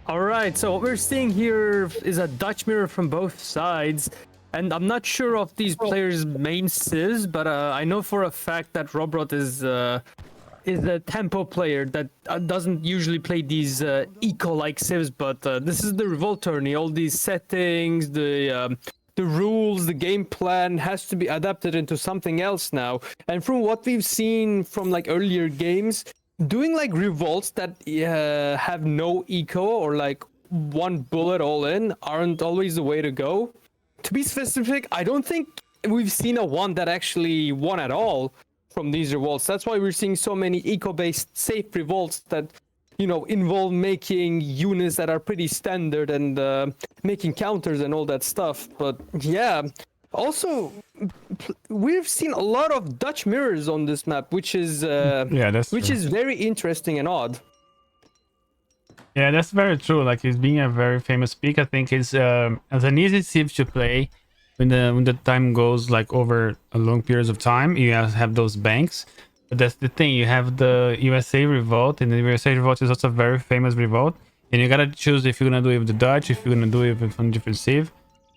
All right, so what we're seeing here is a Dutch mirror from both sides, and I'm not sure of these players' main civs, but I know for a fact that Rohbrot is a tempo player that doesn't usually play these eco-like civs, but this is the Revolt tourney. All these settings, the rules, the game plan has to be adapted into something else now. And from what we've seen from like earlier games, doing like revolts that have no eco or like one bullet all in aren't always the way to go. To be specific, I don't think we've seen a one that actually won at all from these revolts. That's why we're seeing so many eco-based safe revolts that, you know, involve making units that are pretty standard and making counters and all that stuff. But yeah, also we've seen a lot of Dutch mirrors on this map, which is true. is very interesting and odd. Yeah, that's very true. Like he's being a very famous pick. I think is as an easy civ to play when the time goes like over a long periods of time. You have those banks, but that's the thing. You have the USA Revolt, and the USA Revolt is also a very famous revolt. And you gotta choose if you're gonna do it with the Dutch, if you're gonna do it with a different civ.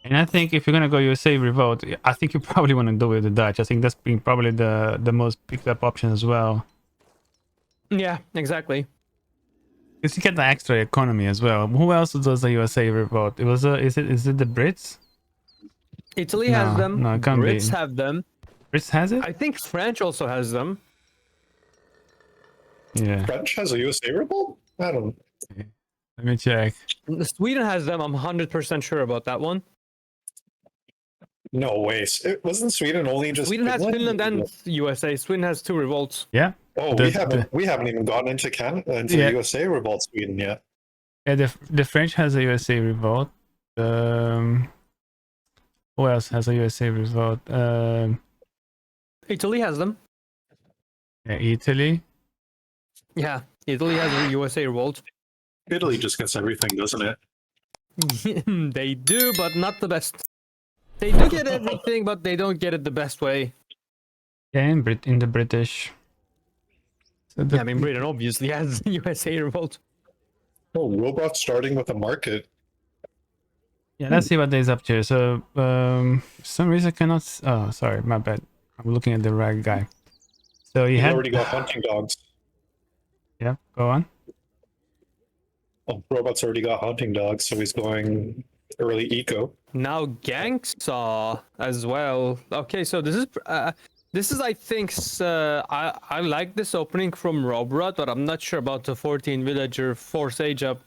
And I think if you're gonna go USA Revolt, I think you probably want to do it with the Dutch. I think that's been probably the most picked up option as well. Yeah, exactly. Because you get the extra economy as well. Who else does the USA Revolt? It was is it the Brits? Italy has them. No, it can't Brits be. have them. Brits has it? I think French also has them. Yeah. French has a USA revolt? I don't. Let me check. Sweden has them. I'm 100% sure about that one. No way. It wasn't Sweden only just Sweden has Finland and USA. Sweden has 2 revolts. Yeah. Oh, we haven't even gotten into Canada into the USA revolt Sweden yet. Yeah, the French has a USA Revolt. Who else has a USA Revolt? Italy has them. Yeah, Italy. Yeah, Italy has a USA Revolt. Italy just gets everything, doesn't it? They do, but not the best. They do get everything, but they don't get it the best way. Yeah, in the British. So Yeah, I mean, Britain obviously has USA Revolt. Oh, Rohbrot's starting with a market. Yeah, let's see what they's up to. So, for some reason I cannot... Oh, sorry, my bad. I'm looking at the right guy. So He's already got hunting dogs. Yeah, go on. Oh, Rohbrot's already got hunting dogs, so he's going early eco. Now Gangsaw as well. Okay, so this is I think I like this opening from Rohbrot, but I'm not sure about the 14 villager force age up.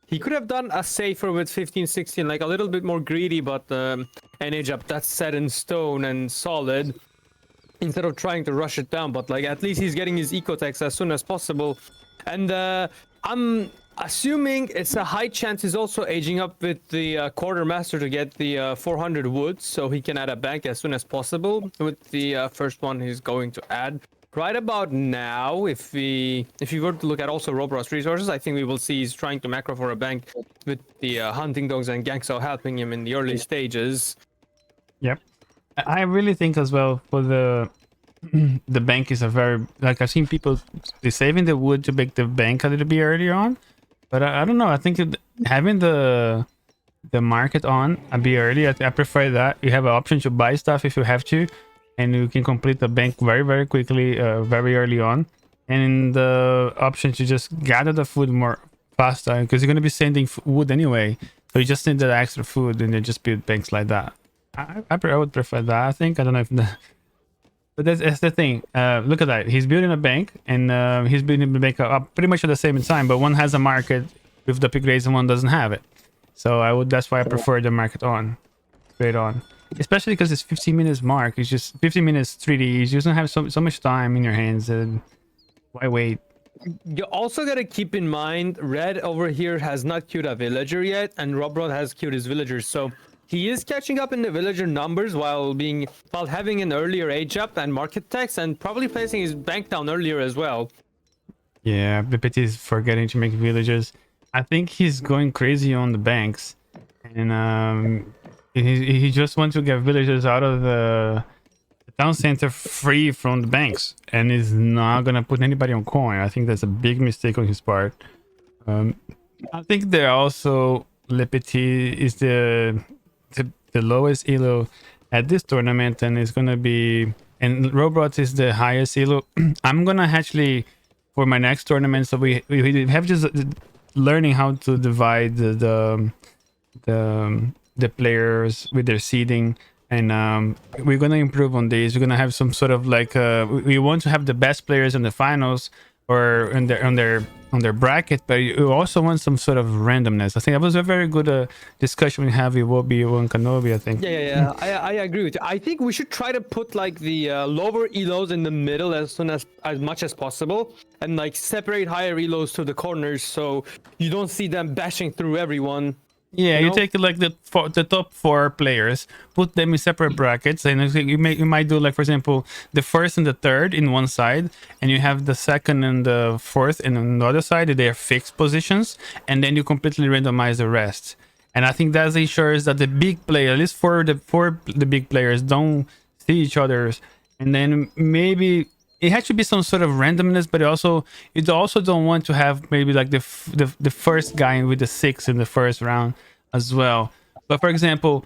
He could have done a safer with 15, 16, like a little bit more greedy, but an age up that's set in stone and solid, instead of trying to rush it down. But like at least he's getting his eco tax as soon as possible. And I'm assuming it's a high chance he's also aging up with the quartermaster to get the 400 wood, so he can add a bank as soon as possible with the first one he's going to add. Right about now, if you were to look at also Rohbrot's resources, I think we will see he's trying to macro for a bank with the hunting dogs and Gangsaw helping him in the early stages. Yep. I really think as well for the bank is a very, like I've seen people saving the wood to make the bank a little bit earlier on, but I don't know. I think having the market on a bit early, I prefer that. You have an option to buy stuff if you have to, and you can complete the bank very, very quickly, very early on, and the option to just gather the food more faster because you're going to be sending wood anyway, so you just need the extra food and then just build banks like that. I would prefer that. I think I don't know if but that's the thing. Look at that. He's building a bank, and he's building the bank up pretty much at the same time. But one has a market with the pick raise, and one doesn't have it. So that's why I prefer the market on, straight on. Especially because it's 15 minutes mark. It's just 15 minutes 3D. You just don't have so much time in your hands, and why wait? You also gotta keep in mind, Red over here has not queued a villager yet, and Rohbrot has queued his villagers. So he is catching up in the villager numbers while having an earlier age up and market tax, and probably placing his bank down earlier as well. Yeah, LePetit is forgetting to make villagers. I think he's going crazy on the banks, and he just wants to get villagers out of the town center free from the banks, and is not gonna put anybody on coin. I think that's a big mistake on his part. I think they're also LePetit is the lowest elo at this tournament, and it's gonna be, and Rohbrot is the highest elo. I'm gonna actually for my next tournament. So we have just learning how to divide the players with their seeding, and we're gonna improve on these. We're gonna have some sort of like we want to have the best players in the finals or in their on their bracket, but you also want some sort of randomness. I think that was a very good discussion we have with Wobi and Kanobi, I think. Yeah. I agree with you. I think we should try to put like the lower elos in the middle as much as possible, and like separate higher elos to the corners so you don't see them bashing through everyone. Yeah, you take like the top 4 players, put them in separate brackets, and you might do like, for example, the first and the third in one side, and you have the second and the fourth in another side. They are fixed positions, and then you completely randomize the rest. And I think that ensures that the big player, at least for the big players, don't see each other's, and then maybe it has to be some sort of randomness, but you also don't want to have maybe like the first guy with the 6 in the first round as well. But for example,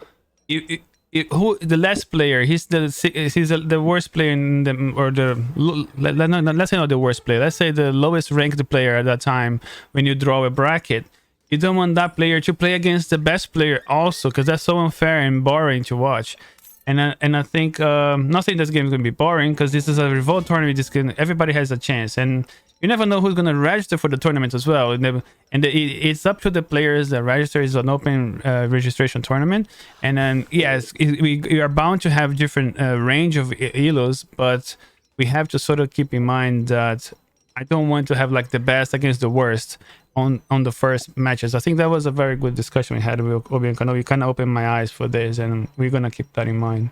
who the last player, he's the worst player in the, or the let's say not the worst player, let's say the lowest ranked player at that time. When you draw a bracket, you don't want that player to play against the best player also, because that's so unfair and boring to watch. And I think not saying this game is gonna be boring, because this is a Revolt tournament. Everybody has a chance, and you never know who's gonna register for the tournament as well. It's up to the players that register. Is an open registration tournament, and then yes, we are bound to have different range of elos, but we have to sort of keep in mind that I don't want to have like the best against the worst on the first matches. I think that was a very good discussion we had with Obi and Kano. You kind of opened my eyes for this, and we're gonna keep that in mind.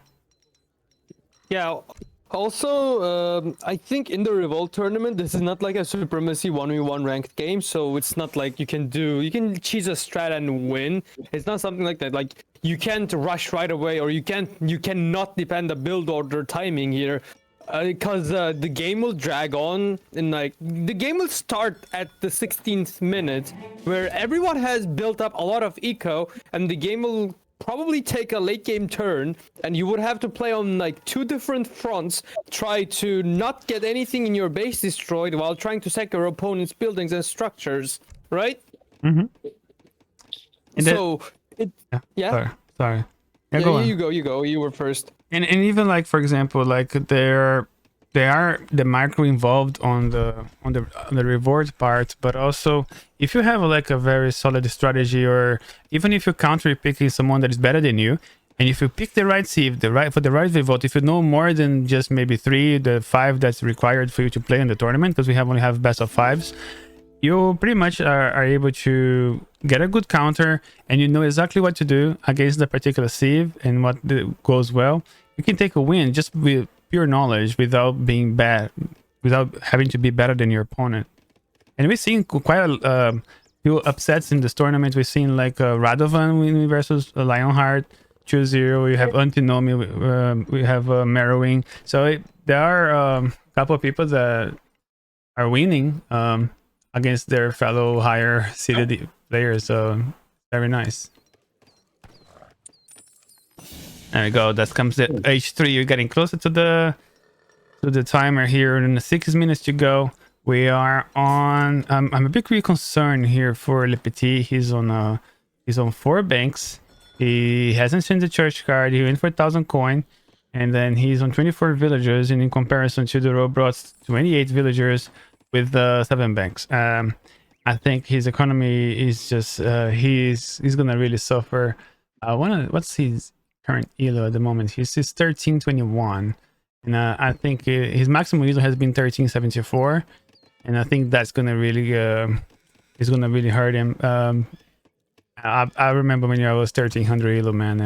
Yeah. Also, I think in the Revolt tournament, this is not like a Supremacy 1v1 ranked game, so it's not like you can choose a strat and win. It's not something like that. Like, you can't rush right away, or you cannot depend the build order timing here. Because the game will drag on, and like the game will start at the 16th minute, where everyone has built up a lot of eco, and the game will probably take a late game turn, and you would have to play on like 2 different fronts, try to not get anything in your base destroyed while trying to sack your opponent's buildings and structures, right? Mm-hmm. Yeah. Sorry. Yeah, go on. you go. You were first. And even like, for example, like they are the macro involved on the reward part, but also if you have like a very solid strategy, or even if you're counter picking someone that is better than you, and if you pick the right sieve, for the right revolt, if you know more than just maybe 3, the 5 that's required for you to play in the tournament, because we only have best of 5s, you pretty much are able to get a good counter, and you know exactly what to do against the particular sieve and what goes well. You can take a win just with pure knowledge, without being bad, without having to be better than your opponent. And we've seen quite a few upsets in this tournament. We've seen like Radovan winning versus Lionheart 2-0. We have Antinomy, we have Marrowing. So there are a couple of people that are winning against their fellow higher seeded players. So very nice. There we go. That comes at H3. You're getting closer to the timer here, and 6 minutes to go. We are on. I'm a bit concerned here for LePetit. He's on 4 banks. He hasn't seen the church card. He went for 1,000 coin, and then he's on 24 villagers. And in comparison to the Rohbrot's 28 villagers with 7 banks, I think his economy is just he's gonna really suffer. What's his current elo at the moment? He's 1321, and I think his maximum elo has been 1374, and I think that's gonna really hurt him. I remember when I was 1300 elo, man.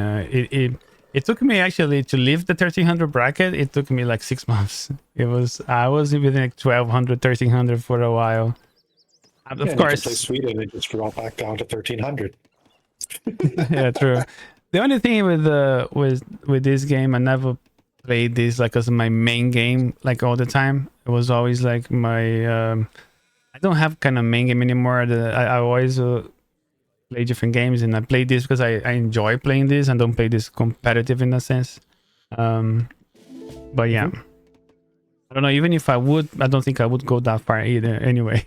It took me actually to leave the 1300 bracket. It took me like 6 months. I was within like 1200, 1300 for a while. Of course, to play Sweden, it just dropped back down to 1300. Yeah, true. The only thing with this game, I never played this like as my main game like all the time. It was always like my I don't have kind of main game anymore. I always play different games, and I play this because I enjoy playing this and don't play this competitive in a sense. But yeah, I don't know. Even if I would, I don't think I would go that far either. Anyway,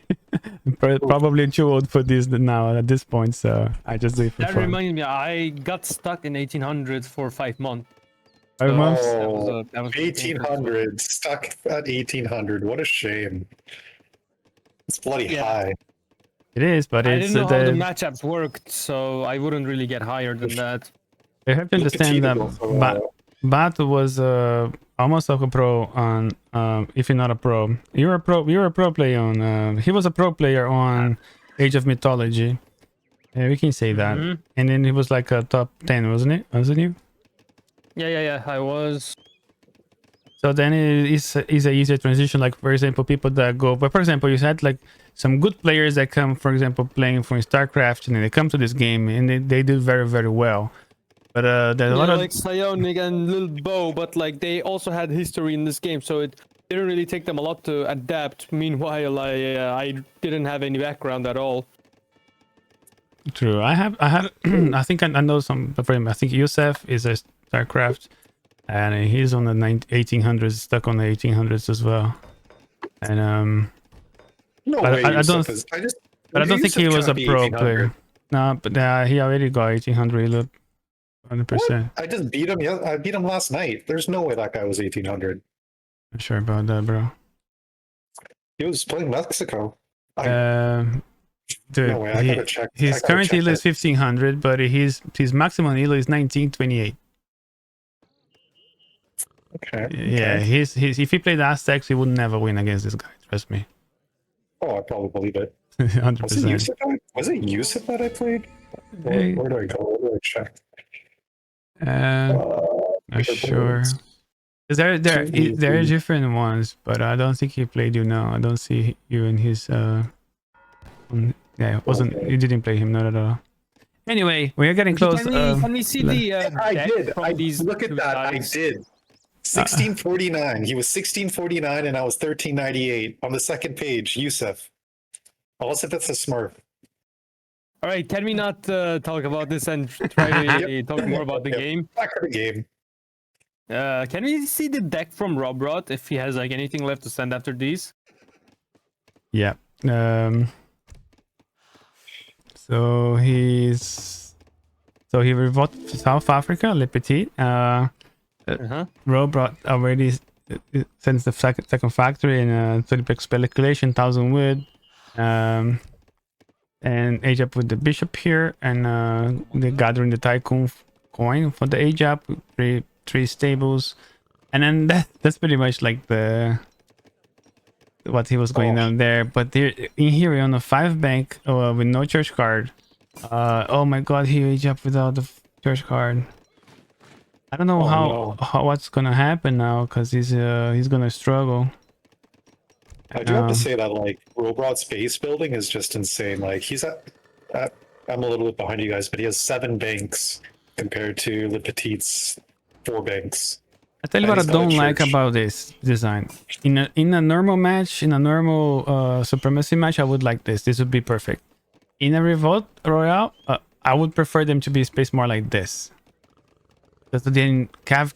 probably too old for this now at this point. So I just do it for That fun. reminds me, I got stuck in 1800 for 5 months. 5 months. That was 1800, stuck at 1800. What a shame. It's bloody high. It is, but I it's didn't know how the matchups worked, so I wouldn't really get higher than that. You have to understand that Bat was almost like a pro on if you're not a pro. You're a pro player on he was a pro player on Age of Mythology. Yeah, we can say that. And then he was like a top 10, wasn't you? Yeah, I was. So then it's a easier transition. Like for example, people that go, but for example, you had like some good players that come, for example, playing for StarCraft, and then they come to this game and they do very, very well. But there's a lot of like Psionic and Lil Bo, but like they also had history in this game, so it didn't really take them a lot to adapt. Meanwhile, I didn't have any background at all. True. I have I think I know some of him. I think Yusef is a StarCraft, and he's on the 1800s, stuck on the 1800s as well. And no but way. I don't think he was a pro player. No, but he already got 1800. 100%. I just beat him. Yeah, I beat him last night. There's no way that guy was 1800. Not sure about that, bro. He was playing Mexico. Dude, no way, I gotta check. His current elo is 1500, but his maximum elo is 1928. Okay. Yeah, his if he played Aztecs, he would never win against this guy. Trust me. Oh, I probably believe it. 100%. Was it Yusuf that I played? Hey. Where do I go? Where do I check? Not sure. Because there are different ones, but I don't think he played you now. I don't see you in his yeah, it wasn't okay. You didn't play him, not at all. Anyway, we are getting close. Can we see the I did. Look at that. Guys? I did. 1649. He was 1649 and I was 1398 on the second page. Yusuf. Unless if it's a Smurf. All right, can we not talk about this and try to talk more about the game? Back to the game. Can we see the deck from Rohbrot if he has like anything left to send after these? Yeah. So he Revolt South Africa, LePetit. Rohbrot already sends the second factory and speculation, 1000 wood. And age up with the bishop here, and they're gathering the tycoon coin for the age up, three stables, and then that's pretty much like what he was going on there. But there in here we're on a 5 bank with no church card. Oh my god, he age up without the church card. I don't know how what's gonna happen now, because he's gonna struggle. I do have to say that like Rohbrot's base building is just insane. Like he's I'm a little bit behind you guys, but he has 7 banks compared to LePetit's 4 banks. I tell you what I don't like about this design. In a normal match, in a normal supremacy match, I would like this. This would be perfect. In a Revolt Royale, I would prefer them to be spaced more like this. Because then Cav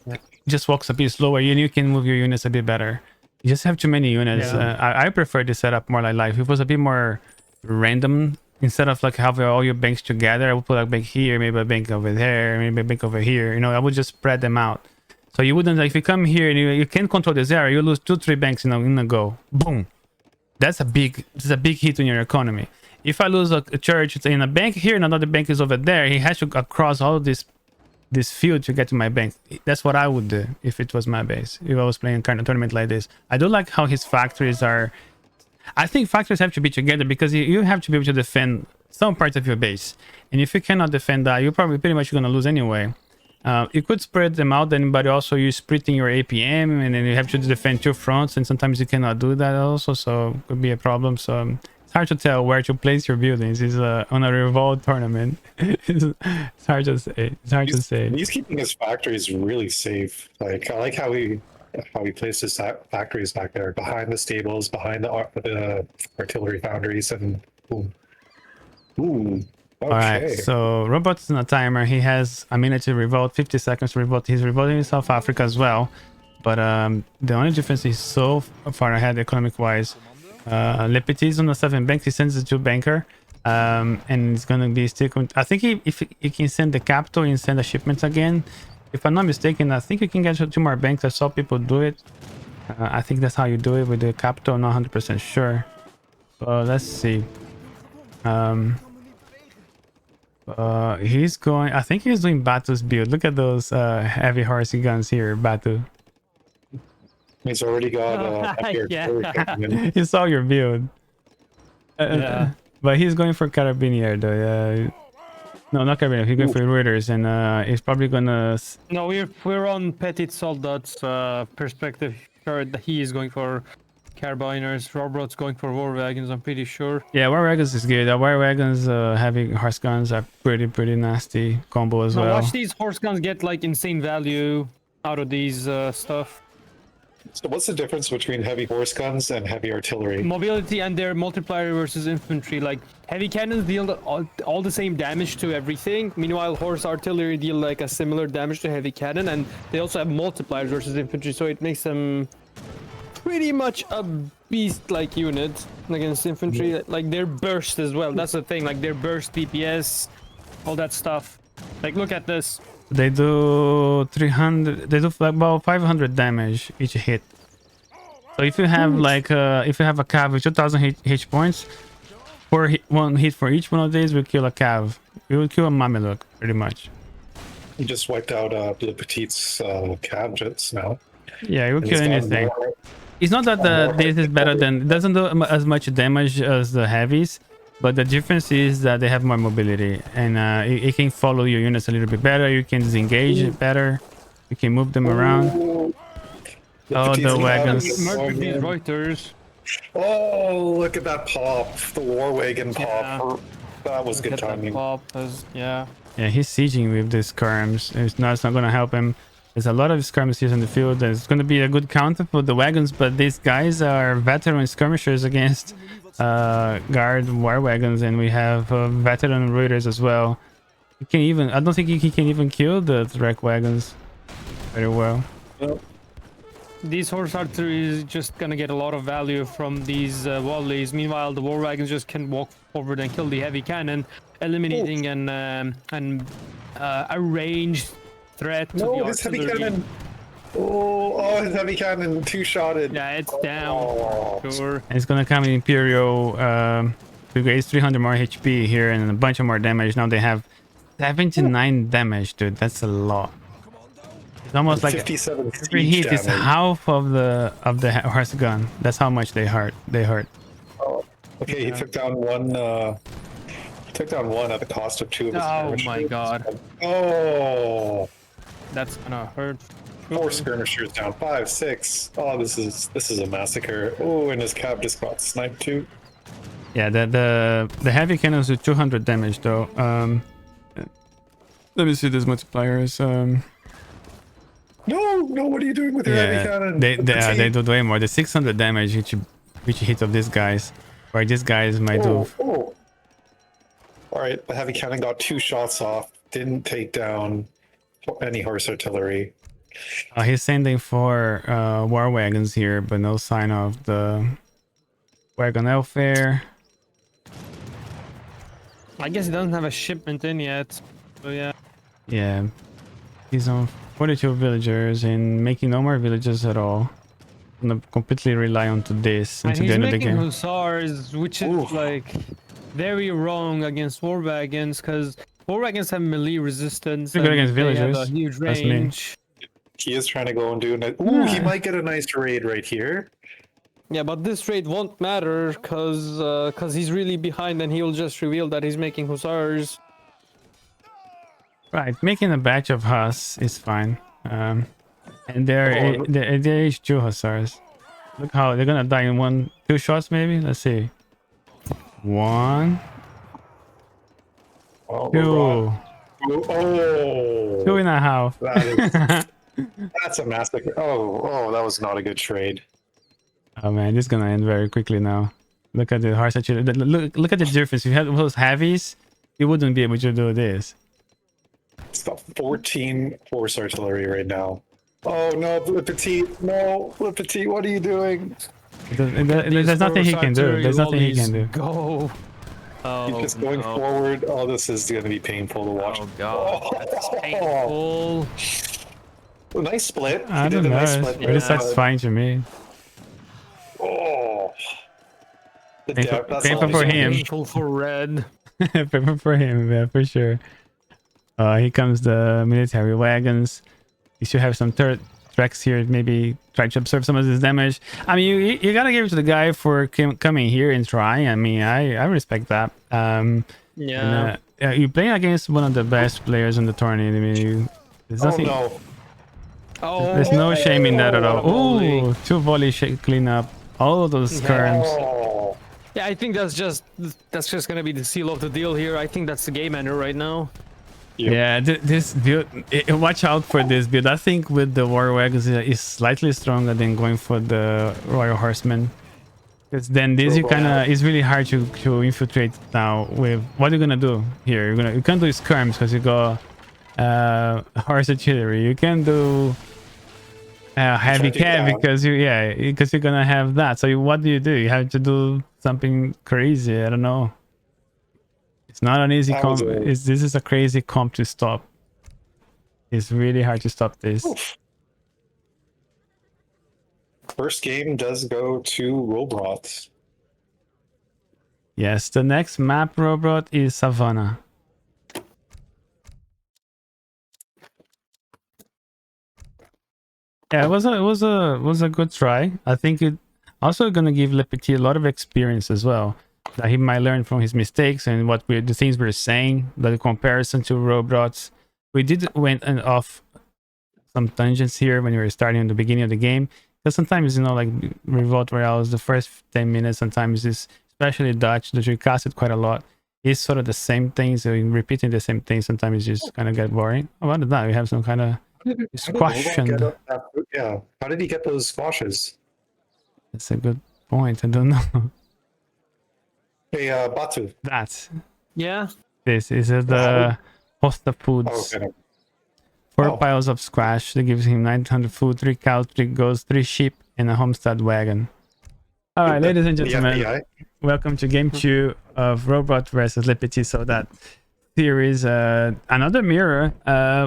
just walks a bit slower, and you can move your units a bit better. You just have too many units. I prefer the setup more like life. It was a bit more random. Instead of like having all your banks together, I would put a bank here, maybe a bank over there, maybe a bank over here. You know, I would just spread them out. So you wouldn't, like, if you come here and you can't control this area, you lose 2-3 banks in a go. Boom. That's a big hit on your economy. If I lose a church in a bank here and another bank is over there, he has to cross all this field to get to my bank. That's what I would do if it was my base, if I was playing a kind of tournament like this. I don't like how his factories are. I think factories have to be together because you have to be able to defend some parts of your base, and if you cannot defend that, you're probably pretty much going to lose anyway. You could spread them out then, but also you're splitting your APM, and then you have to defend 2 fronts, and sometimes you cannot do that also, so it could be a problem. So it's hard to tell where to place your buildings. It's on a Revolt tournament. It's hard to say. It's hard to say. He's keeping his factories really safe. Like I like how he how he placed his factories back there, behind the stables, behind the artillery foundries, and boom. Ooh. All right, Okay. so Robot's on a timer. He has a minute to revolt, 50 seconds to revolt. He's revolting in South Africa as well. But the only difference is so far ahead economic-wise. LePetit's on the 7 banks. He sends it to a banker. And it's going to be still... I think if he can send the capital and send the shipments again. If I'm not mistaken, I think you can get 2 more banks. I saw people do it. I think that's how you do it with the capital. I'm not 100% sure. Let's see. He's going... I think he's doing Batu's build. Look at those heavy horsey guns here, Batu. He's already got Yeah. He saw your build. Yeah. But he's going for Carabinier though. Yeah. No, not Carabinier. He's going for Reuters, and he's probably gonna... No, we're on LePetitSoldat's perspective. Sure, that he is going for Carabiners. Rohbrot's going for war wagons, I'm pretty sure. Yeah, war wagons is good. War wagons, heavy horse guns are pretty nasty combo as well. Watch these horse guns get like insane value out of these stuff. So what's the difference between heavy horse guns and heavy artillery? Mobility and their multiplier versus infantry. Like heavy cannons deal all the same damage to everything. Meanwhile, horse artillery deal like a similar damage to heavy cannon, and they also have multipliers versus infantry, so it makes them pretty much a beast-like unit against infantry. Like their burst as well. That's the thing. Like their burst, DPS, all that stuff. Like look at this. They do 300. They do about 500 damage each hit. So if you have like if you have a cav with 2,000 hit points, one hit for each one of these will kill a cav. You will kill a Mameluke pretty much. You just wiped out LePetit's cav jets now. Yeah, you will kill anything. It's not that this is better than... It doesn't do as much damage as the heavies, but the difference is that they have more mobility, and it can follow your units a little bit better. You can disengage it better. You can move them around. Oh, the wagons. Reuters. Oh, look at that pop. The war wagon pop. Yeah. That was good timing. Yeah. Yeah, he's sieging with these skirms. It's not going to help him. There's a lot of skirmishers here in the field. There's going to be a good counter for the wagons, but these guys are veteran skirmishers against guard war wagons, and we have veteran raiders as well. You can even... I don't think he can even kill the wreck wagons very well. Yep. These horse artillery is just gonna get a lot of value from these volleys. Meanwhile, the war wagons just can walk forward and kill the heavy cannon, eliminating a ranged threat to the his heavy artillery. cannon. Oh, his heavy cannon two-shotted. Yeah, it's down. Oh. Sure. And it's gonna come in Imperial. It's 300 more HP here and a bunch of more damage. Now they have 79 damage, dude. That's a lot. It's almost like 57 every hit is half of the horse gun. That's how much they hurt. Oh, okay, he took down one. He took down one at the cost of 2 of his skirmishers. My god. Oh, That's gonna hurt. 4 skirmishers down. 5, 6. Oh, this is a massacre. Oh, and his cab just got sniped too. Yeah, the heavy cannons do 200 damage though. Let me see these multipliers. No, what are you doing with your heavy cannon? They do way more. The 600 damage each hit of these guys, where these guys might do. Oh. All right, the heavy cannon got 2 shots off. Didn't take down any horse artillery. He's sending for war wagons here, but no sign of the wagon welfare. I guess he doesn't have a shipment in yet. So yeah. Yeah, he's on 42 villagers and making no more villages at all. I'm gonna completely rely on to this until the end of the game. He's making hussars, which is like very wrong against war wagons, because war wagons have melee resistance. Good against they villagers. have a huge That's me. range. He is trying to go and do it. Ooh, he might get a nice raid right here. Yeah, but this raid won't matter because he's really behind, and he'll just reveal that he's making hussars. Right, making a batch of Huss is fine. And they're H2 hussars. Look how they're gonna die in 2 shots maybe. Let's see. 1, Oh, 2, oh, 2.5. that is That's a massacre. Oh, that was not a good trade. Oh man, this is gonna end very quickly now. Look at the horse artillery. Look at the difference. If you had those heavies, you wouldn't be able to do this. It's got 14 horse artillery right now. Oh no, LePetit! No, LePetit, what are you doing? There's nothing he can do. There's nothing he can do. Go. Oh, He's just going no. forward. Oh, this is going to be painful to watch. Oh god, that's painful. Nice split. I He did don't a know. nice It's split. really satisfying to me. Oh, the Painful- depth. That's painful all for he's him. doing. Painful for red. Paper for him, yeah, for sure. Here comes the military wagons. You should have some turret tracks here. Maybe try to absorb some of this damage. I mean, you gotta give it to the guy for coming here and trying. I mean, I respect that. Yeah. And, you're playing against one of the best players in the tournament. I mean, there's nothing. Oh Oh, There's no shame in that at all. volley. Ooh, 2 volley cleanup. All of those skirms. no! Yeah, I think that's just gonna be the seal of the deal here. I think that's the game ender right now. Yep. Yeah, this build. Watch out for this build. I think with the war wagons is slightly stronger than going for the royal horsemen. Because then this you kind of it's really hard to infiltrate now. With what you're gonna do here, you can't do skirms because you got horse artillery. You can do heavy cav because you're gonna have that. So what do? You have to do something crazy. I don't know. It's not an easy comp. This is a crazy comp to stop. It's really hard to stop this. Oof. First game does go to Rohbrot. Yes, the next map, Rohbrot, is Savannah. Yeah, it was a good try. I think it also gonna give LePetit a lot of experience as well. That he might learn from his mistakes and the things we're saying. The comparison to Rohbrot. We went off some tangents here when we were starting in the beginning of the game. Because sometimes, like Revolt Royale is the first 10 minutes, sometimes it's especially Dutch, that we cast it quite a lot. It's sort of the same things, so repeating the same things sometimes just kind of get boring. How about that? We have some kind of squash. Yeah, how did he get those squashes? That's a good point. I don't know. Hey, Batu. That. Yeah. This is the Hosta Foods. Oh, okay. 4 piles of squash. That gives him 900 food, 3 cows, 3 goats, 3 sheep, and a homestead wagon. All right, ladies and gentlemen, welcome to Game 2 of Rohbrot versus LePetitSoldat series. Another mirror.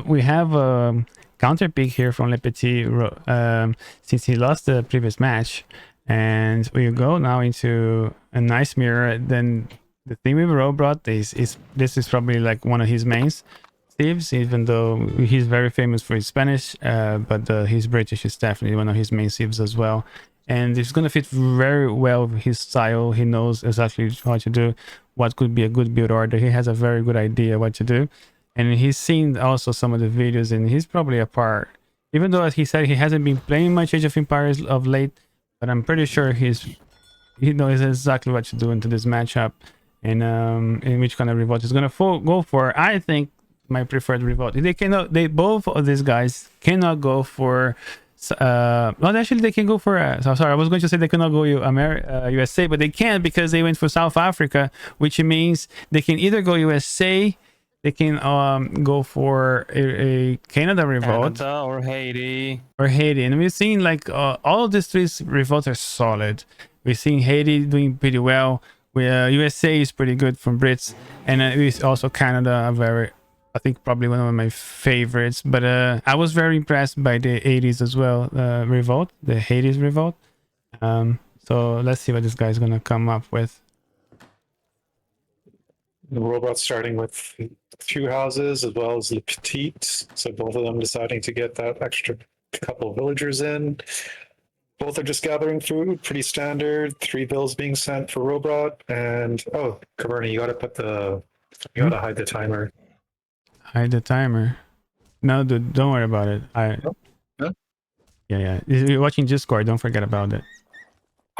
We have a counter pick here from LePetit since he lost the previous match. And we go now into a nice mirror. Then the thing with Rohbrot is this is probably like one of his main thieves, even though he's very famous for his Spanish, but his British is definitely one of his main thieves as well. And it's gonna fit very well with his style. He knows exactly what to do, what could be a good build order. He has a very good idea what to do, and he's seen also some of the videos, and he's probably a part. Even though, as he said, he hasn't been playing much Age of Empires of late, but I'm pretty sure he knows exactly what to do into this matchup, and in which kind of revolt he's gonna go for. I think my preferred revolt. They both of these guys cannot go for. Well, actually, they can go for. Sorry, I was going to say they cannot go USA, but they can't because they went for South Africa, which means they can either go USA. They can go for a Canada revolt, Canada or Haiti. And we've seen like all of these 3 revolts are solid. We've seen Haiti doing pretty well. USA is pretty good from Brits, and also Canada, I think probably one of my favorites. But I was very impressed by the 80s as well, revolt, the Hades revolt. So let's see what this guy's gonna come up with. The Rohbrot's starting with 2 houses as well as LePetit, so both of them deciding to get that extra couple of villagers in. Both are just gathering food, pretty standard. 3 bills being sent for Rohbrot, and Caverna, you gotta hide the timer. Hide the timer. No, dude, don't worry about it. Yeah. If you're watching Discord, don't forget about it.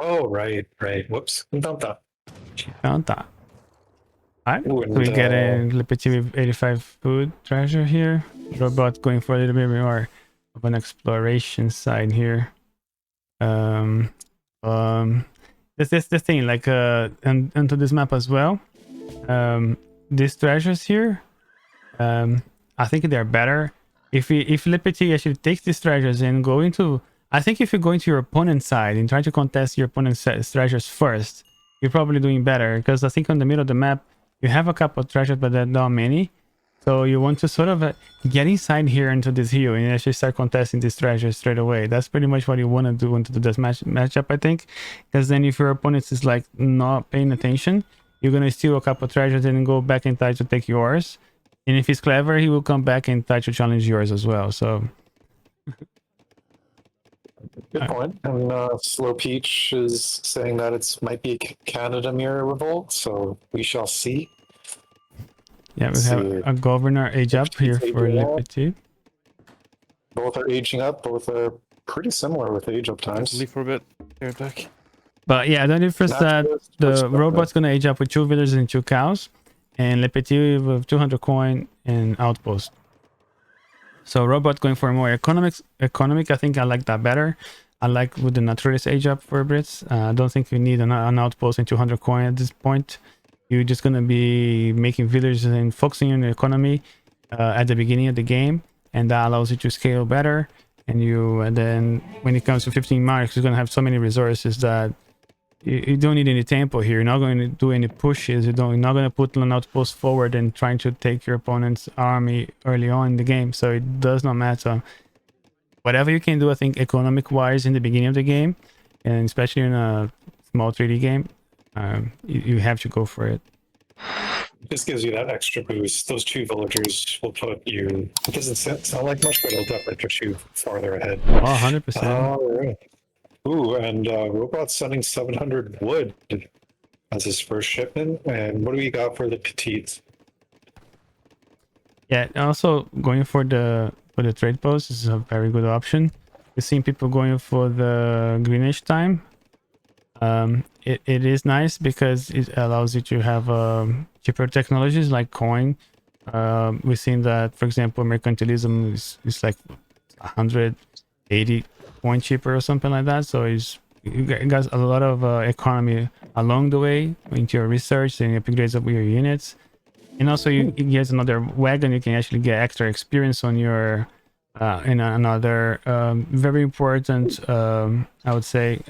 Oh, right. Whoops. Found that. Alright, so we get a LePetit with 85 food treasure here. Rohbrot going for a little bit more of an exploration side here. This is the thing, like and onto this map as well. These treasures here, I think they're better if LePetit actually takes these treasures and go into. I think if you go into your opponent's side and try to contest your opponent's treasures first, you're probably doing better, because I think on the middle of the map you have a couple of treasures, but there are not many. So you want to sort of get inside here into this hill and actually start contesting these treasures straight away. That's pretty much what you want to do into this matchup, I think. Because then if your opponent is like not paying attention, you're going to steal a couple of treasures and then go back and try to take yours. And if he's clever, he will come back and try to challenge yours as well. So... Good point. And Slow Peach is saying that it might be a Canada mirror revolt, so we shall see. Yeah, we have a governor age up here for LePetit. Both are aging up. Both are pretty similar with age up times. Leave for a bit. Here, attack. But yeah, don't difference that the robot's gonna age up with 2 villagers and 2 cows, and LePetit with 200 coin and outpost. So robot going for more economic. I think I like that better. I like with the naturalist age up for Brits. I don't think you need an outpost and 200 coin at this point. You're just going to be making villagers and focusing on the economy at the beginning of the game, and that allows you to scale better. And then when it comes to 15 marks, you're going to have so many resources that you don't need any tempo here. You're not going to do any pushes. You're not going to put an outpost forward and trying to take your opponent's army early on in the game. So it does not matter. Whatever you can do, I think, economic-wise in the beginning of the game, and especially in a small 3D game, you have to go for it. This gives you that extra boost. Those 2 villagers will put you... It doesn't sound like much, but it'll definitely push you farther ahead. Oh, 100%. All right. Ooh, and Robrot's sending 700 wood as his first shipment. And what do we got for the petites? Yeah, also going for the trade post is a very good option. We've seen people going for the greenish time. It is nice because it allows you to have cheaper technologies like coin. We've seen that, for example, mercantilism is like 180 coin cheaper or something like that. So you got a lot of economy along the way into your research and upgrades of your units. And also you get another wagon. You can actually get extra experience on your in another very important I would say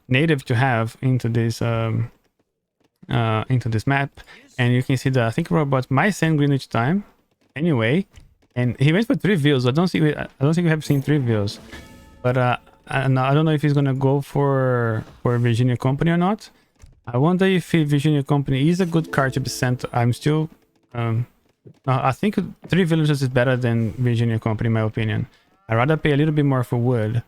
native to have into this map. And you can see that I think Robot might send Greenwich time anyway, and he went for 3 views. I don't think we have seen 3 views, but I don't know if he's gonna go for Virginia Company or not. I wonder if Virginia Company is a good card to be sent. I'm still I think 3 villagers is better than Virginia Company in my opinion. I'd rather pay a little bit more for wood.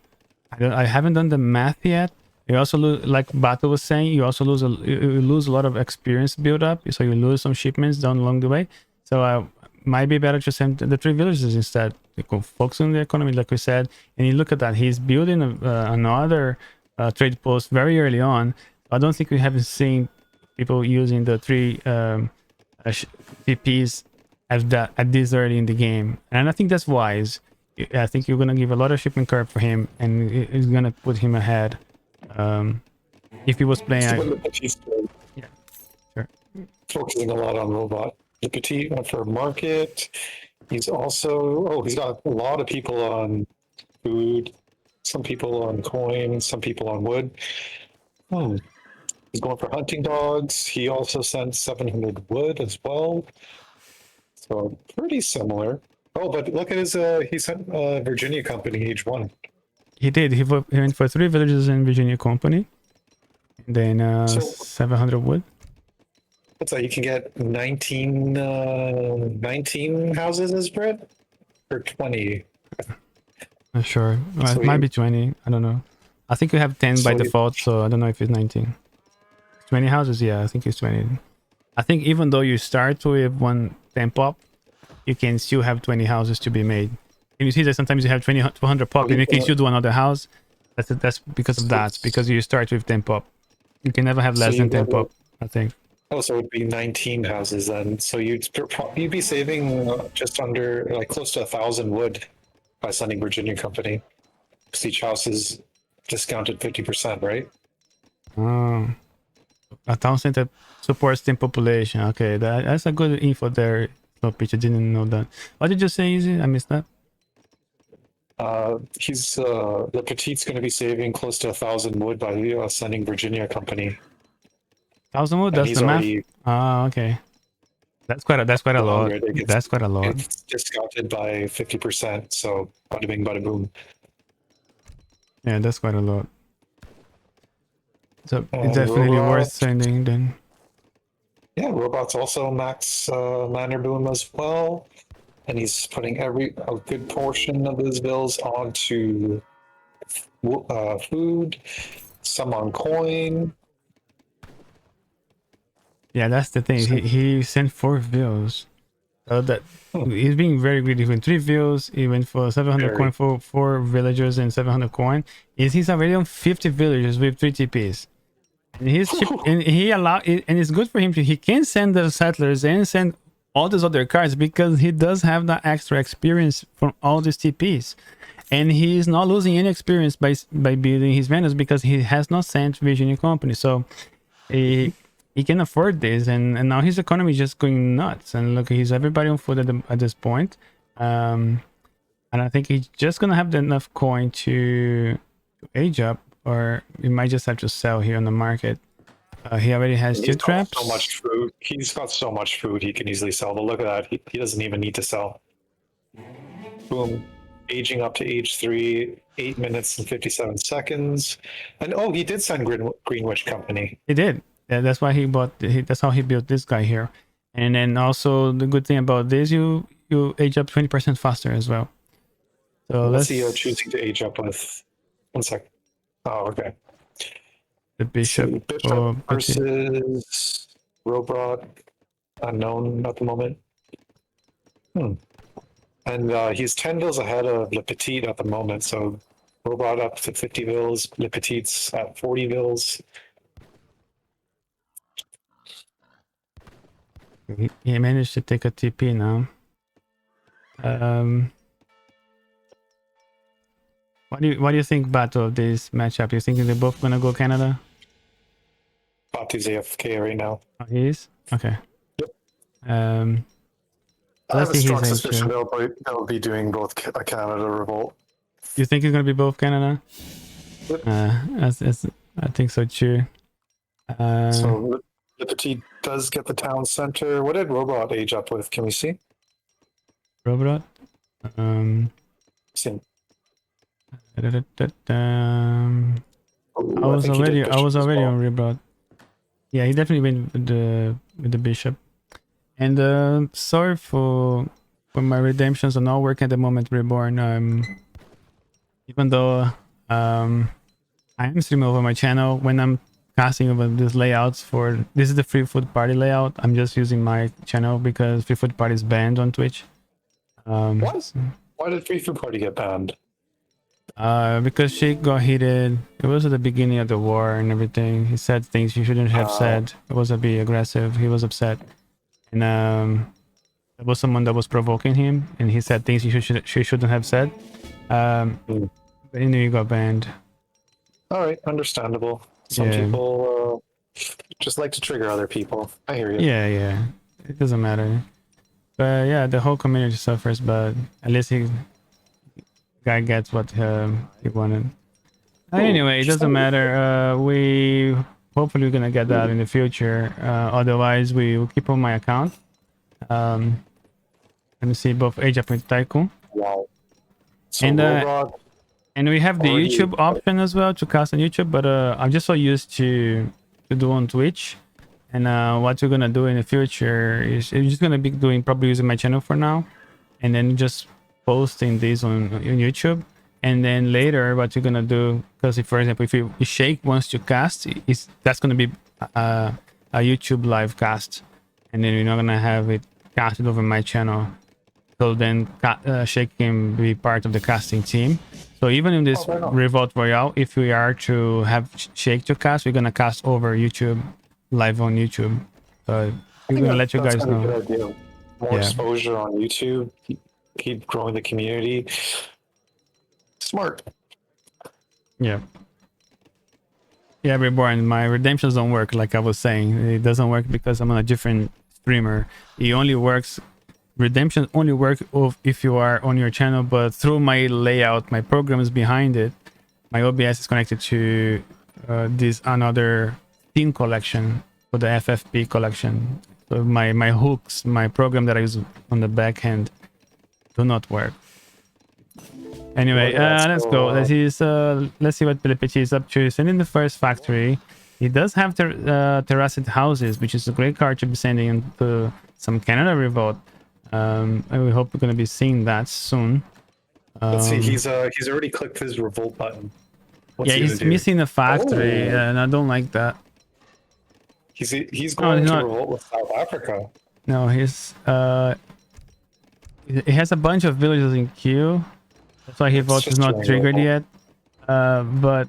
I haven't done the math yet. You also lose, like Bato was saying, you also lose you lose a lot of experience build up, so you lose some shipments down along the way. So might be better to send the 3 villagers instead. You can focus on the economy, like we said. And you look at that, he's building another trade post very early on. I don't think we haven't seen people using the 3 TPs at this early in the game, and I think that's wise. I think you're gonna give a lot of shipment curve for him, and it's gonna put him ahead. If he was playing, yeah, sure. Focusing a lot on robot. The Petit went for market. He's also he's got a lot of people on food, some people on coin, some people on wood. He's going for hunting dogs. He also sent 700 wood as well. So pretty similar. Oh, but look at his, he sent Virginia Company age 1. He did. He went for 3 villages in Virginia Company. And then 700 wood. What's that? You can get 19 houses as bread? Or 20? Not sure. Well, it might be 20. I don't know. I think we have 10 by default, so I don't know if it's 19. 20 houses? Yeah, I think it's 20. I think even though you start with 1 10 pop, you can still have 20 houses to be made. And you see that sometimes you have 200 pop and you can still do another house. That's because of that, because you start with 10 pop. You can never have less than 10 pop, I think. Oh, so it would be 19 houses then. So you'd be saving just under, like, close to 1,000 wood by sending Virginia Company. Because each house is discounted 50%, right? Oh, a town center supports team population. Okay, that's a good info there. No pitch, I didn't know that. What did you say, Easy? I missed that. He's LePetit's going to be saving close to 1,000 wood by sending Virginia Company. 1,000 wood. And That's he's the math. already Ah, okay. That's quite a lot. 100. That's quite a lot. It's discounted by 50%. So bada bing, bada boom. Yeah, that's quite a lot. So it's And definitely worth Robot, sending then. yeah, Robot's also max miner boom as well. And he's putting a good portion of his bills onto food, some on coin. Yeah, that's the thing. So, He sent 4 views. So that he's being very greedy. He went 3 views. He went for 700 coin for 4 villagers and 700 coin. He's already on 50 villagers with 3 TPs. And he's cheap, and it's good for him to. He can send the settlers and send all these other cards because he does have that extra experience from all these TPs, and he is not losing any experience by building his Venus because he has not sent Virginia Company. So he can afford this, and now his economy is just going nuts. And look, he's everybody on foot at this point. And I think he's just gonna have enough coin to age up, or we might just have to sell here on the market. He already has 2 traps. So much food. He's got so much food he can easily sell. But look at that. He doesn't even need to sell. Boom. Aging up to age 3, 8 minutes and 57 seconds. And oh, he did send Greenwich Company. He did. Yeah, that's why he bought. That's how he built this guy here. And then also the good thing about this, you age up 20% faster as well. So let's see. Choosing to age up with. 1 sec. Oh, okay. The bishop, versus Rohbrot, unknown at the moment. And he's 10 vills ahead of LePetit at the moment. So Rohbrot up to 50 vills, LePetit's at 40 vills. He managed to take a TP now. What do you think, Bato, of this matchup? You think they're both gonna go Canada? Batu's AFK right now. Oh, he is? Okay. Yep. I have a strong suspicion they'll be doing both a Canada Revolt. You think it's gonna be both Canada? Yep. I think so too. So LePetit does get the town center. What did Rohbrot age up with? Can we see? Rohbrot? See. I was already on Revolt. Yeah, he definitely went with the bishop. And sorry for my redemptions are not working at the moment, Reborn. Even though I am streaming over my channel, when I'm casting over these layouts for this is the Free Food Party layout, I'm just using my channel because Free Food Party is banned on Twitch. What? Why did Free Food Party get banned? Because Sheik got heated. It was at the beginning of the war and everything. He said things he shouldn't have said. It was a bit aggressive. He was upset, and there was someone that was provoking him, and he said things he shouldn't have said. But he knew he got banned. All right, understandable. Some people just like to trigger other people. I hear you. Yeah. It doesn't matter. But yeah, the whole community suffers, but at least guy gets what he wanted. Anyway, it doesn't matter. We hopefully we're gonna get that in the future. Otherwise, we will keep on my account. Let me see both Age Up and Tycoon. Wow. So and we have the YouTube option as well to cast on YouTube, but I'm just so used to do on Twitch. And what we're gonna do in the future is I'm just gonna be probably using my channel for now, and then just posting this on YouTube. And then later what you're gonna do, because for example if Shake wants to cast, that's gonna be a YouTube live cast, and then we're not gonna have it casted over my channel. So then Shake can be part of the casting team. So even in this Revolt Royale, if we are to have Shake to cast, we're gonna cast over YouTube, live on YouTube. So we're gonna let you guys know. More exposure on YouTube. Keep growing the community. Smart. Yeah. Yeah, Reborn, my redemptions don't work like I was saying. It doesn't work because I'm on a different streamer. It only works, redemption only work if you are on your channel, but through my layout, my programs behind it, my OBS is connected to this another theme collection for the FFP collection. So my hooks, my program that I use on the back end do not work. Anyway, let's go. Let's see what LePetitSoldat is up to. He's sending the first factory. He does have terraced houses, which is a great card to be sending into some Canada Revolt. And we hope we're going to be seeing that soon. Let's see. He's already clicked his Revolt button. What's yeah, he's missing a factory, and I don't like that. He's going to Revolt with South Africa. No, he has a bunch of villages in queue. That's why his vote is not triggered yet. But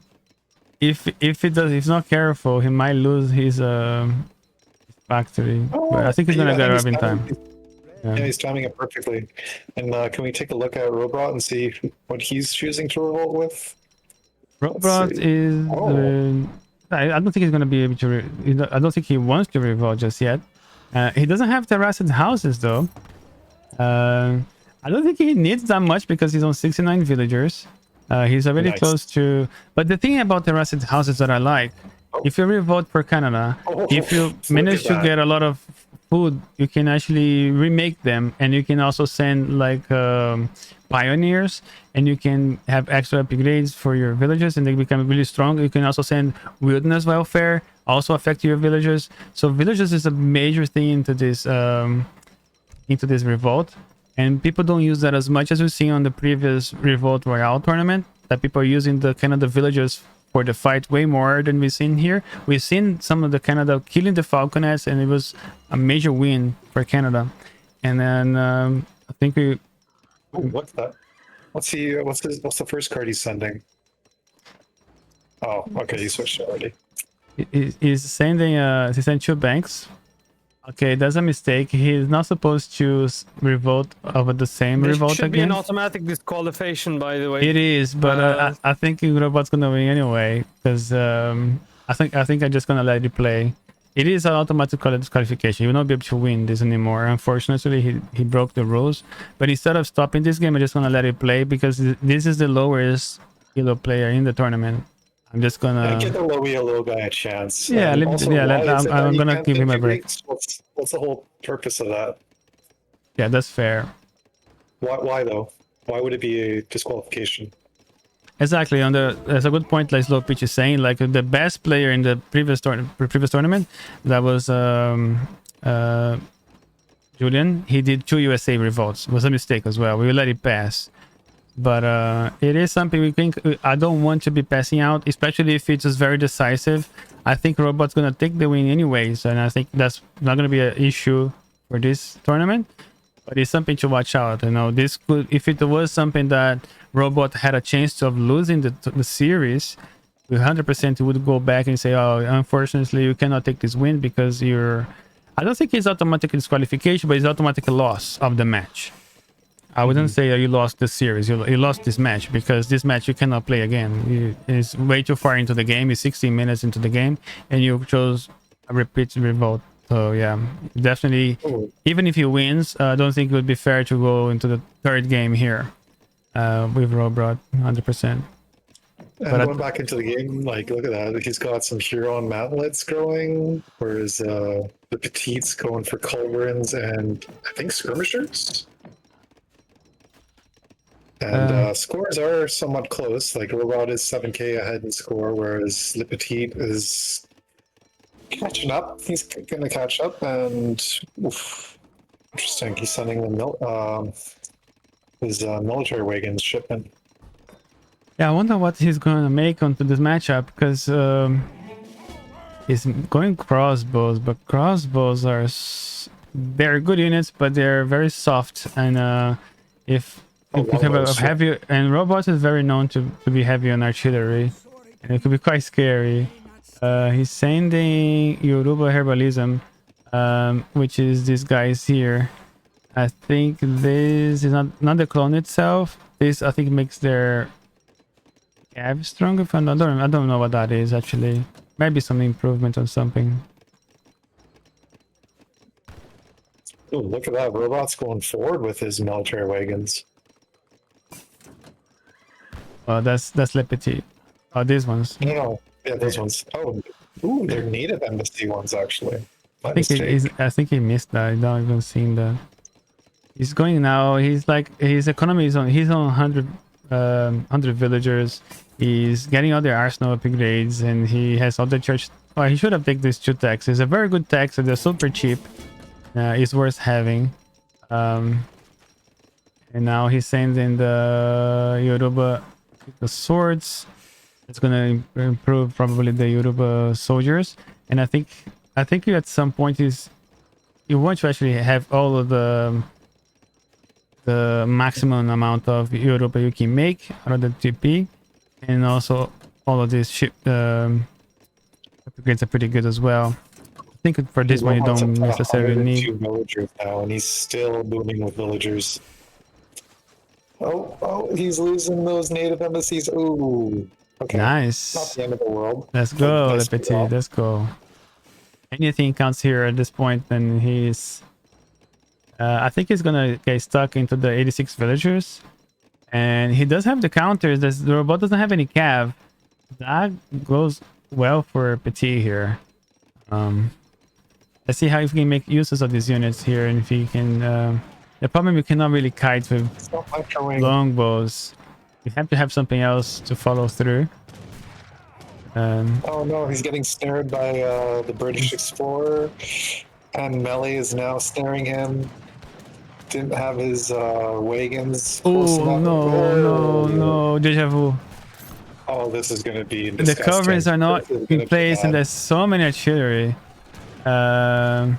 if he's not careful, he might lose his factory. But I think he's gonna get up in time. Yeah, he's timing it perfectly. And can we take a look at Rohbrot and see what he's choosing to revolt with? Rohbrot is. I don't think he's gonna be able to. I don't think he wants to revolt just yet. He doesn't have terraced houses though. I don't think he needs that much because he's on 69 villagers. He's already close to. But the thing about terraced houses that I like, if you revolt for Canada, if you manage to get a lot of food, you can actually remake them, and you can also send like pioneers, and you can have extra upgrades for your villagers, and they become really strong. You can also send wilderness welfare, also affect your villagers. So villagers is a major thing into this revolt. And people don't use that as much as we've seen on the previous Revolt Royale tournament, that people are using the Canada villagers for the fight way more than we've seen here. We've seen some of the Canada killing the Falconets, and it was a major win for Canada. And then I think we... Ooh, what's that? What's the first card he's sending? Oh, okay, he switched already. He's sending he sent 2 banks. Okay, that's a mistake. He's not supposed to revolt over the same revolt again. It should be an automatic disqualification, by the way. It is, but I think Robot's gonna win anyway, because I think I'm just gonna let it play. It is an automatic disqualification. You will not be able to win this anymore. Unfortunately, he broke the rules. But instead of stopping this game, I'm just gonna let it play because this is the lowest elo player in the tournament. I'm just gonna give the low elo guy a chance. Yeah, I'm gonna give him a break. What's the whole purpose of that? Yeah, that's fair. Why though? Why would it be a disqualification? Exactly. There's a good point, like Slow Pitch is saying. Like the best player in the previous tournament, that was Julian. He did 2 USA revolts. It was a mistake as well. We will let it pass. But it is something we think I don't want to be passing out, especially if it's just very decisive. I think Robot's gonna take the win anyways, and I think that's not gonna be an issue for this tournament. But it's something to watch out. You know, this could, if it was something that Robot had a chance of losing the series, 100% would go back and say, "Oh, unfortunately, you cannot take this win because you're." I don't think it's automatic disqualification, but it's automatic loss of the match. I wouldn't say you lost the series. You lost this match because this match you cannot play again. It's way too far into the game. It's 16 minutes into the game, and you chose a repeat revolt. So yeah, definitely. Even if he wins, I don't think it would be fair to go into the 3rd game here with Rohbrot, 100%. And going back into the game, like look at that. He's got some Huron mantlets growing, whereas the Petits going for culverins and I think skirmishers. And scores are somewhat close. Like Rohbrot is 7k ahead in score, whereas LePetit is catching up. He's going to catch up, and interesting. He's sending his military wagons shipment. Yeah, I wonder what he's going to make onto this matchup because he's going crossbows, but crossbows are they're good units, but they're very soft, and if you have a heavy, and Robots is very known to be heavy on artillery, and it could be quite scary. He's sending Yoruba Herbalism, which is these guys here. I think this is not the clone itself. This I think makes their Cav stronger. I don't know what that is actually. Maybe some improvement on something. Oh, look at that. Robot's going forward with his military wagons. Oh, that's Le Petit. Oh, these ones. No. Yeah, those ones. Oh, ooh, they're native embassy ones, actually. My I think mistake. I think he missed that. I don't even seen that. He's going now. He's like his economy is on. He's on 100 villagers. He's getting all the arsenal upgrades, and he has all the church. Oh, he should have taken these 2 taxes. A very good tax. They're super cheap. It's worth having. And now he's sending the Yoruba the swords. It's gonna improve probably the Yoruba soldiers. And I think you at some point you want to actually have all of the maximum amount of Yoruba you can make out of the TP, and also all of these ship upgrades are pretty good as well. I think for this one you don't necessarily need. 2 villagers now, and he's still booming with villagers. Oh, he's losing those native embassies. Ooh. Okay. Nice. Not the end of the world. Let's go, Nice LePetit. well. Let's go. Anything counts here at this point, then he's... I think he's gonna get stuck into the 86 villagers. And he does have the counters. The robot doesn't have any cav. That goes well for Petit here. Let's see how if he can make uses of these units here, and if he can... the problem, you cannot really kite with It's not my terrain. longbows. You have to have something else to follow through. Oh no, he's getting snared by the British explorer, and Melee is now snaring him. Didn't have his wagons close Oh enough. no, deja vu. Oh, this is gonna be The disgusting. coverings are not This is gonna in be place, and bad. there's so many artillery. Some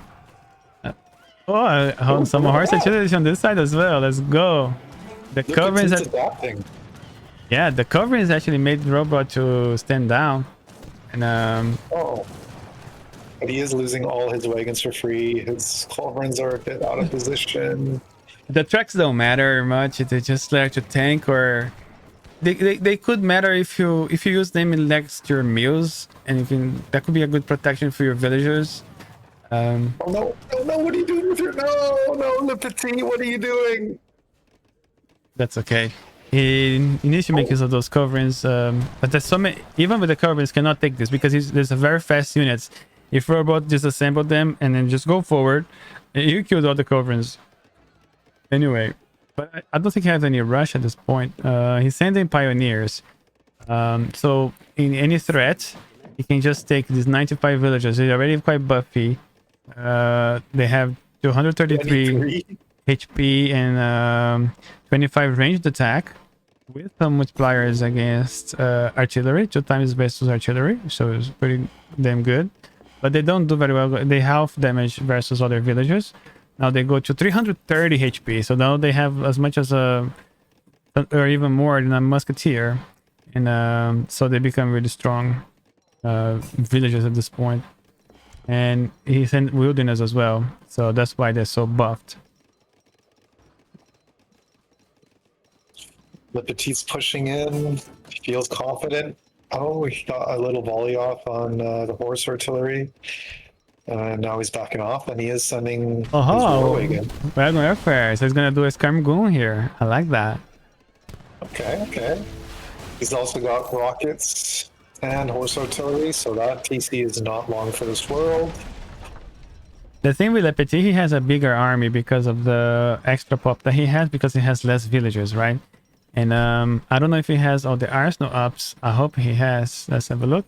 horse artillery is on this side as well. Let's go. The Look, coverings it's are... adapting. Yeah, the coverings actually made Rohbrot to stand down. And Oh. But he is losing all his wagons for free. His culverins are a bit out of position. the tracks don't matter much. They just like to tank, or they could matter if you use them in next to your mills, and you can, that could be a good protection for your villagers. Oh no, what are you doing with your... No, Le Petit, what are you doing? That's okay. He needs to make use of those coverings, but there's so many. Even with the coverings, cannot take this because there's a very fast units. If Robot disassemble them and then just go forward, you killed all the coverings. Anyway, but I don't think he has any rush at this point. He's sending pioneers, so in any threat, he can just take these 95 villagers. They're already quite buffy. They have 233 23? HP and 25 ranged attack with some multipliers against artillery, 2 times versus artillery, so it's pretty damn good. But they don't do very well. They half damage versus other villagers. Now they go to 330 HP, so now they have as much as or even more than a musketeer, and so they become really strong villagers at this point. And he's in wilderness as well, so that's why they're so buffed. Le Petit's pushing in. He feels confident. Oh, he got a little volley off on the horse artillery. Now he's backing off, and he is sending his war wagon. Wagon airfare, so he's gonna do a skirm goon here. I like that. Okay. He's also got rockets and horse artillery, so that TC is not long for this world. The thing with Le Petit, he has a bigger army because of the extra pop that he has, because he has less villagers, right? And I don't know if he has all the arsenal ups. I hope he has. Let's have a look.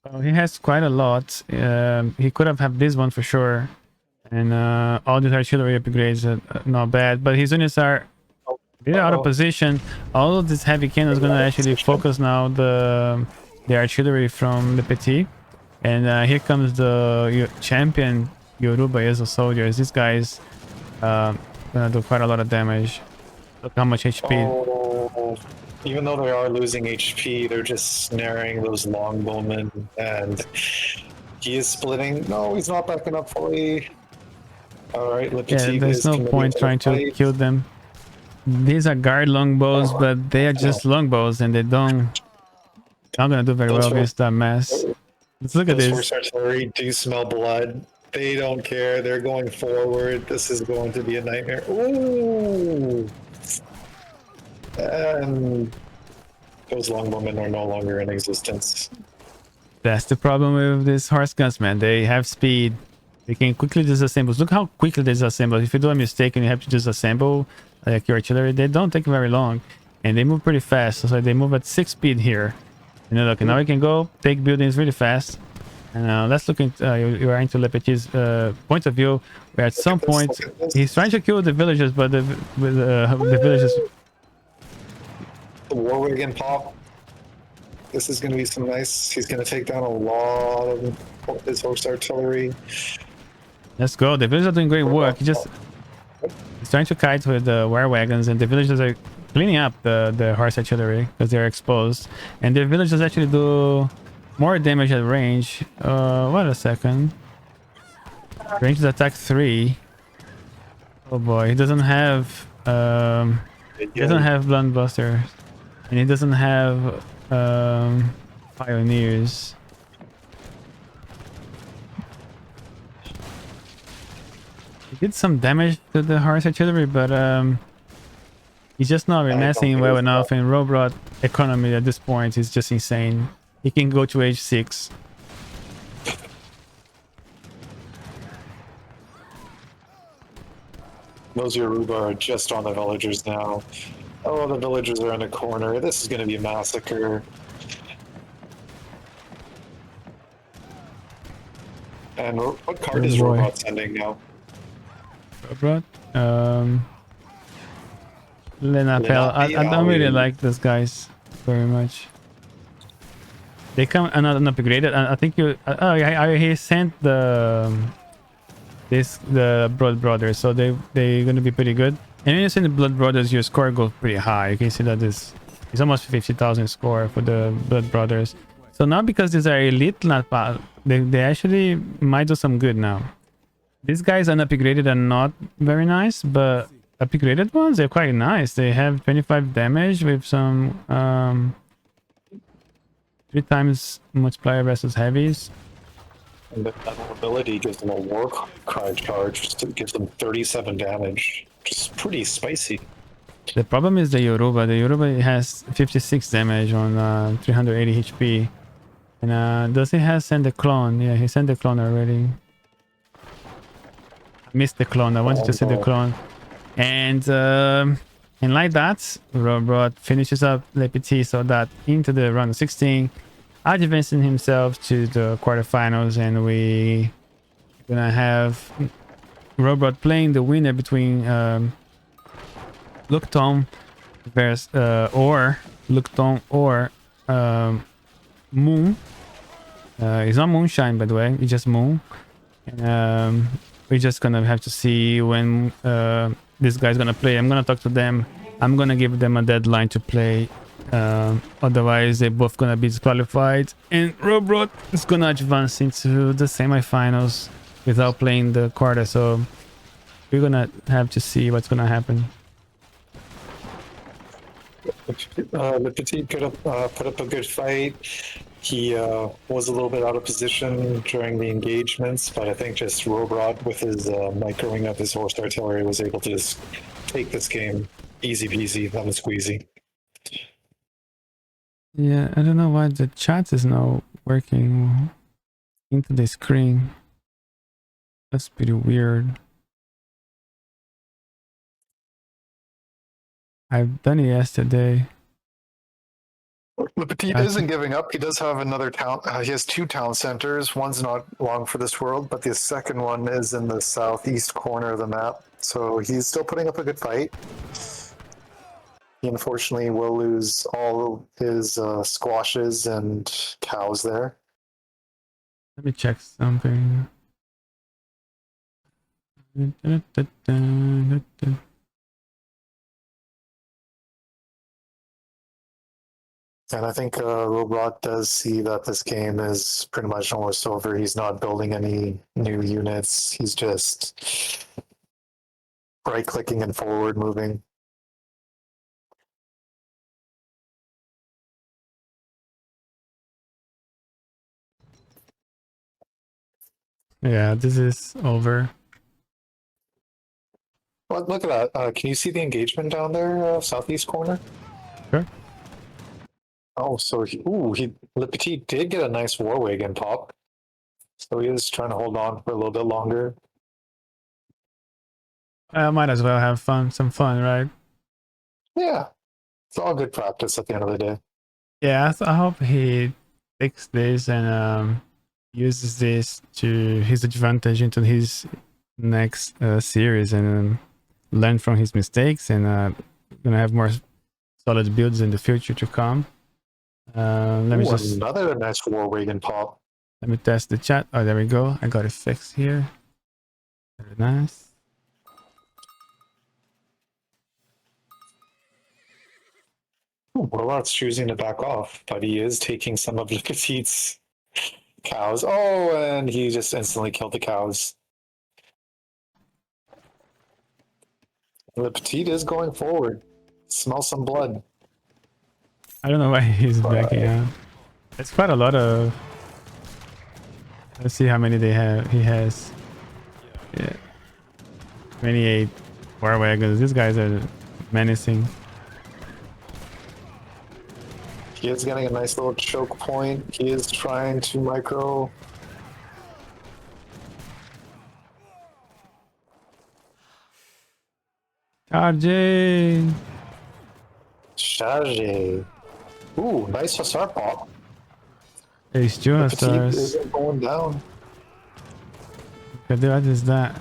Oh, he has quite a lot. He could have had this one for sure. And all these artillery upgrades are not bad. But his units are really out of position. All of this heavy cannon is going to actually focus now the artillery from Le Petit. And here comes the champion Yoruba Ezo soldiers. These guys going to do quite a lot of damage. Look how much HP. Oh, even though they are losing HP, they're just snaring those longbowmen, and he is splitting. No, he's not backing up fully. All right, Le Petit Yeah, there's is no committed point the trying to fight. kill them. These are guard longbows, but they are just longbows, and they don't Not gonna do very Those well hor- against that mess. Let's look at those this. horse artillery do smell blood. They don't care. They're going forward. This is going to be a nightmare. Ooh! And those longbowmen are no longer in existence. That's the problem with these horse guns, man. They have speed. They can quickly disassemble. Look how quickly they disassemble. If you do a mistake and you have to disassemble like your artillery, they don't take very long. And they move pretty fast. So they move at 6 speed here. You know, look, now we can go take buildings really fast. And let's look into you are into LePetit's point of view, where at some point he's trying to kill the villagers, but the villagers. The war wagon pop. This is going to be some nice. He's going to take down a lot of his horse artillery. Let's go. The villagers are doing great work. He's trying to kite with the war wagons, and the villagers are cleaning up the horse artillery because they're exposed. And the villagers actually do more damage at range. Wait a second. Range is attack 3. Oh boy, he doesn't have blunt busters, and he doesn't have pioneers. He did some damage to the horse artillery, but he's just not remassing well enough. And Rohbrot economy at this point is just insane. He can go to age 6. Those Yoruba are just on the villagers now. Oh, the villagers are in a corner. This is going to be a massacre. And what card is Rohbrot sending now? Rohbrot? Lenapel. I don't really like those guys very much. They come unupgraded. I think you. Oh yeah, he sent the Blood Brothers, so they're gonna be pretty good. And when you send the Blood Brothers, your score goes pretty high. You can see that it's almost 50,000 score for the Blood Brothers. So now because these are elite, not bad, they actually might do some good now. These guys unupgraded are not very nice, but upgraded ones, they're quite nice. They have 25 damage with some 3 times multiplier versus heavies. And that ability gives them a war cry charge, which gives them 37 damage. Just pretty spicy. The problem is the Yoruba. The Yoruba has 56 damage on 380 HP. And does he have send the clone? Yeah, he sent the clone already. I missed the clone. I wanted to see the clone. And like that, Rohbrot finishes up LePetitSoldat into the round of 16, advancing himself to the quarterfinals, and we gonna have Rohbrot playing the winner between Lukton versus Lukton or Moon. It's not Moonshine, by the way. It's just Moon. And we're just gonna have to see when this guy's gonna play. I'm gonna talk to them. I'm gonna give them a deadline to play. Otherwise, they're both gonna be disqualified. And Rohbrot is gonna advance into the semifinals without playing the quarter. So we're gonna have to see what's gonna happen. LePetit put up a good fight. He was a little bit out of position during the engagements, but I think just Rohbrot with his microing of his horse artillery was able to just take this game easy peasy, lemon squeezy. Yeah, I don't know why the chat is now working into the screen. That's pretty weird. I've done it yesterday. LePetit isn't giving up. He does have another town. He has 2 town centers. One's not long for this world, but the second one is in the southeast corner of the map. So he's still putting up a good fight. He unfortunately will lose all his squashes and cows there. Let me check something. And I think Rohbrot does see that this game is pretty much almost over. He's not building any new units. He's just right-clicking and forward moving. Yeah, this is over. Look at that. Can you see the engagement down there, southeast corner? Sure. Oh, so Le Petit did get a nice war wagon pop. So he is trying to hold on for a little bit longer. I might as well have some fun, right? Yeah, it's all good practice at the end of the day. Yeah, I hope he takes this and uses this to his advantage into his next series and learn from his mistakes and gonna have more solid builds in the future to come. Let me just another nice war wagon pop. let me test the chat. Oh, there we go. I got it fixed here. Very nice. Warlock's choosing to back off, but he is taking some of Le Petit's cows. Oh, and he just instantly killed the cows. Le Petit is going forward. Smell some blood. I don't know why he's backing out. It's quite a lot of. Let's see how many they have. He has. Yeah. 28 war wagons. These guys are menacing. He is getting a nice little choke point. He is trying to micro. RJ. Charge. Ooh, nice hussar pop. He's doing stars. Isn't going down. What is that?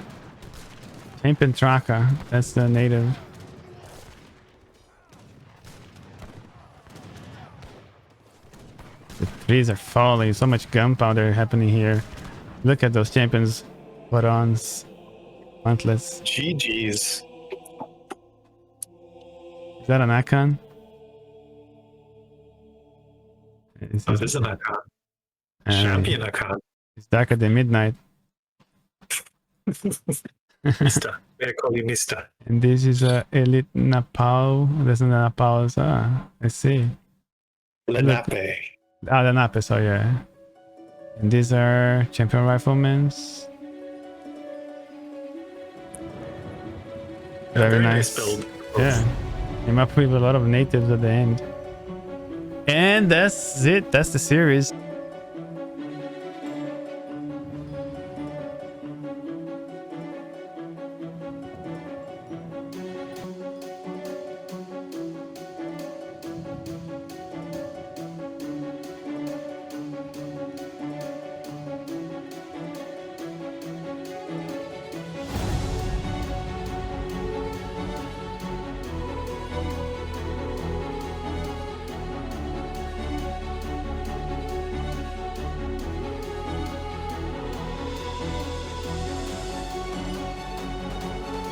Champion tracker. That's the native. The trees are falling. So much gunpowder happening here. Look at those champions. Barons. Mantlets. GG's. Is that an icon? This is an icon. Champion icon. It's darker than midnight. Mister. May I call you Mister? And this is a elite Napal. There's an Napal. I see. Lenape. Ah, the Nape, so yeah. And these are champion riflemen. Very nice build. Yeah. Came up with a lot of natives at the end. And that's it. That's the series.